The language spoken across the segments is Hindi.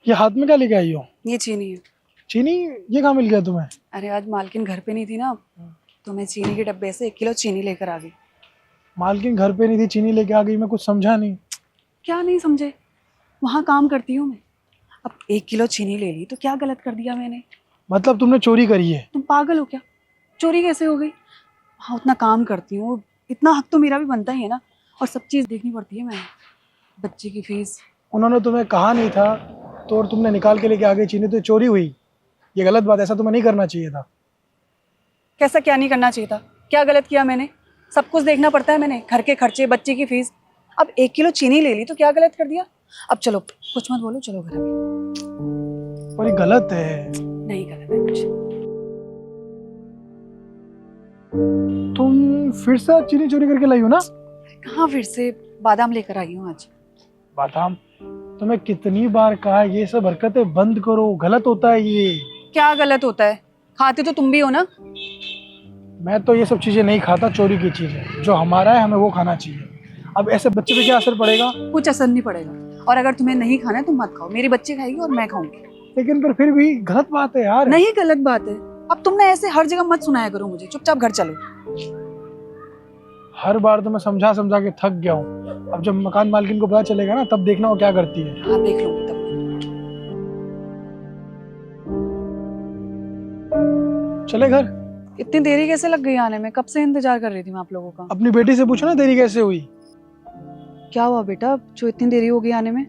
ये हाथ में क्या लेके आई हो? ये चीनी है। चीनी? ये कहाँ मिल गया तुम्हें? अरे आज मालकिन घर पे नहीं थी ना, तो मैं चीनी के डब्बे से 1 किलो चीनी लेकर आ गई। मालकिन घर पे नहीं थी, चीनी लेके आ गई? मैं कुछ समझा नहीं। क्या नहीं समझे? वहाँ काम करती हूँ मैं। अब 1 किलो चीनी ले ली तो क्या गलत कर दिया मैंने? मतलब तुमने चोरी करी है? तुम पागल हो क्या? चोरी कैसे हो गई? हाँ, उतना काम करती हूँ, इतना हक तो मेरा भी बनता ही है ना। और सब चीज़ देखनी पड़ती है मैंने, बच्चे की फीस। उन्होंने तुम्हें कहा नहीं था तो और तुमने निकाल के लेके आ गई चीनी, तो चोरी हुई। ये गलत बात है, ऐसा तुम्हें नहीं करना चाहिए था। कैसा क्या नहीं करना चाहिए था? क्या गलत किया मैंने? सब कुछ देखना पड़ता है मैंने, घर के खर्चे, बच्चे की फीस। अब 1 किलो चीनी ले ली तो क्या गलत कर दिया? अब चलो, कुछ मत बोलो, चलो घर में। और ये गलत है। नहीं गलत है कुछ। तुम फिर से आज चीनी चोरी करके लाई हो ना? कहाँ फिर से? बादाम लेकर आई हूँ आज। बादाम? तुम्हें कितनी बार कहा ये सब हरकतें बंद करो, गलत होता है ये। क्या गलत होता है? खाते तो तुम भी हो ना। मैं तो ये सब चीजें नहीं खाता, चोरी की चीजें जो हमारा है हमें वो खाना चाहिए। अब ऐसे बच्चे पे क्या असर पड़ेगा? कुछ असर नहीं पड़ेगा, और अगर तुम्हें नहीं खाना है तो मत खाओ। मेरी बच्ची खाएगी और मैं खाऊंगी। लेकिन फिर भी गलत बात है यार। नहीं गलत बात है। अब तुमने ऐसे हर जगह मत सुनाया करो मुझे, चुपचाप घर चलो। हर बार तो मैं समझा समझा के थक गया हूँ। अब जब मकान मालकिन को पता चलेगा ना, तब देखना वो क्या करती है। हाँ देख लूंगी तब। चले घर। इतनी देरी कैसे लग गई आने में? कब से इंतजार कर रही थी मैं आप लोगों का। अपनी बेटी से पूछो ना देरी कैसे हुई। क्या हुआ बेटा जो इतनी देरी हो गई आने में?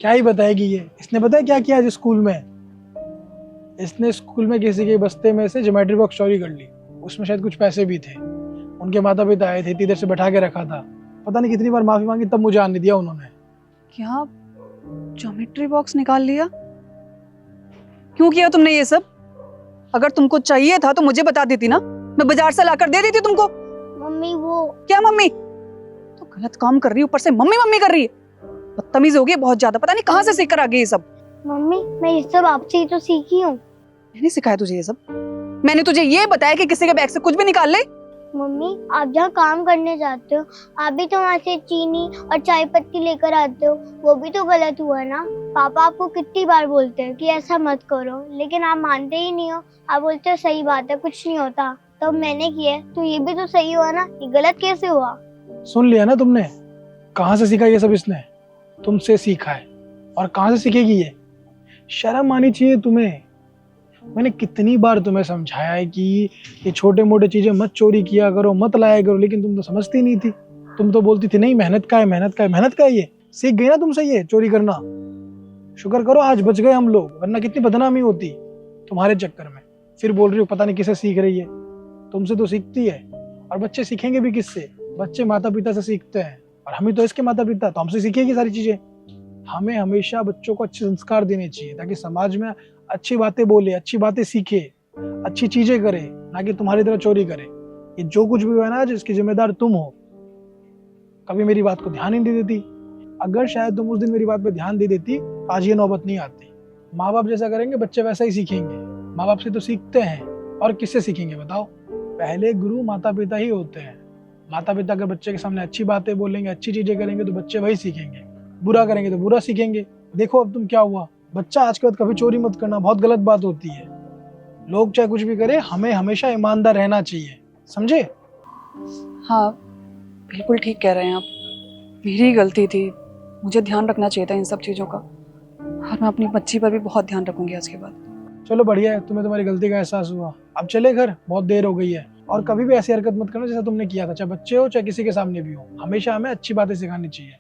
क्या ही बताएगी ये। इसने बताया क्या किया आज स्कूल में? इसने स्कूल में किसी के बस्ते में से ज्योमेट्री बॉक्स चोरी कर ली। उसमें शायद कुछ पैसे भी थे। उनके माता पिता आए थे, इतनी देर से बैठा के रखा था। पता नहीं कितनी बार माफी मांगी, तब मुझे आने दिया उन्होंने। क्या ज्योमेट्री बॉक्स निकाल लिया? क्यों किया तुमने ये सब? अगर तुमको चाहिए था तो मुझे बता देती ना, मैं बाजार से लाकर दे देती तुमको। मम्मी वो क्या मम्मी? तो गलत काम कर रही है, ऊपर से मम्मी मम्मी कर रही है। बदतमीज हो गई बहुत ज्यादा, पता नहीं कहाँ से सीख कर आ गई ये सब। मम्मी मैं ये सब आपसे ही तो सीखी हूँ। मैंने सिखाया तुझे ये सब? मैंने तुझे ये बताया कि किसी के बैग से कुछ भी निकाल ले? मम्मी आप जहाँ काम करने जाते हो, आप भी तो वहाँ से चीनी और चाय पत्ती लेकर आते हो, वो भी तो गलत हुआ ना। पापा आपको कितनी बार बोलते हैं कि ऐसा मत करो, लेकिन आप मानते ही नहीं हो। आप बोलते हो सही बात है, कुछ नहीं होता। तो मैंने किया तो ये भी तो सही हुआ ना, ये गलत कैसे हुआ? सुन लिया ना तुमने? कहाँ से सीखा ये सब इसने? तुमसे सीखा है। और कहाँ से सीखेगी ये? शर्म आनी चाहिए तुम्हें। मैंने कितनी बार तुम्हें समझाया है कि ये छोटे मोटे चीजें मत चोरी किया करो, मत लाया करो, लेकिन तुम तो समझती नहीं थी। तुम तो बोलती थी नहीं मेहनत का है, मेहनत का है, मेहनत का है। ये सीख गई ना तुमसे ये चोरी करना। शुक्र करो आज बच गए हम लोग, वरना कितनी बदनामी होती तुम्हारे चक्कर में। फिर बोल रही हो पता नहीं किसे सीख रही है। तुमसे तो सीखती है। और बच्चे सीखेंगे भी किससे? बच्चे माता पिता से सीखते हैं, और हम ही तो इसके माता पिता, तो हमसे सीखेगी सारी चीजें। हमें हमेशा बच्चों को अच्छे संस्कार देने चाहिए, ताकि समाज में अच्छी बातें बोले, अच्छी बातें सीखे, अच्छी चीजें करे, ना कि तुम्हारी तरह चोरी करे। ये जो कुछ भी हुआ ना आज, इसकी जिम्मेदार तुम हो। कभी मेरी बात को ध्यान ही नहीं देती। अगर शायद तुम उस दिन मेरी बात पे ध्यान दे देती, आज ये नौबत नहीं आती। माँ बाप जैसा करेंगे बच्चे वैसा ही सीखेंगे। माँ बाप से तो सीखते हैं, और किससे सीखेंगे बताओ? पहले गुरु माता पिता ही होते हैं। माता पिता अगर बच्चे के सामने अच्छी बातें बोलेंगे, अच्छी चीजें करेंगे, तो बच्चे वही सीखेंगे। बुरा करेंगे तो बुरा सीखेंगे। देखो अब तुम क्या हुआ। बच्चा आज के बाद कभी चोरी मत करना, बहुत गलत बात होती है। लोग चाहे कुछ भी करे, हमें हमेशा ईमानदार रहना चाहिए, समझे? हाँ बिल्कुल ठीक कह रहे हैं आप। मेरी गलती थी, मुझे ध्यान रखना चाहिए था इन सब चीज़ों का। और मैं अपनी बच्ची पर भी बहुत ध्यान रखूंगी आज के बाद। चलो बढ़िया है, तुम्हें तुम्हारी गलती का एहसास हुआ। अब चले घर, बहुत देर हो गई है। और कभी भी ऐसी हरकत मत करना जैसा तुमने किया था, चाहे बच्चे हो चाहे किसी के सामने भी हो। हमेशा हमें अच्छी बातें सिखानी चाहिए।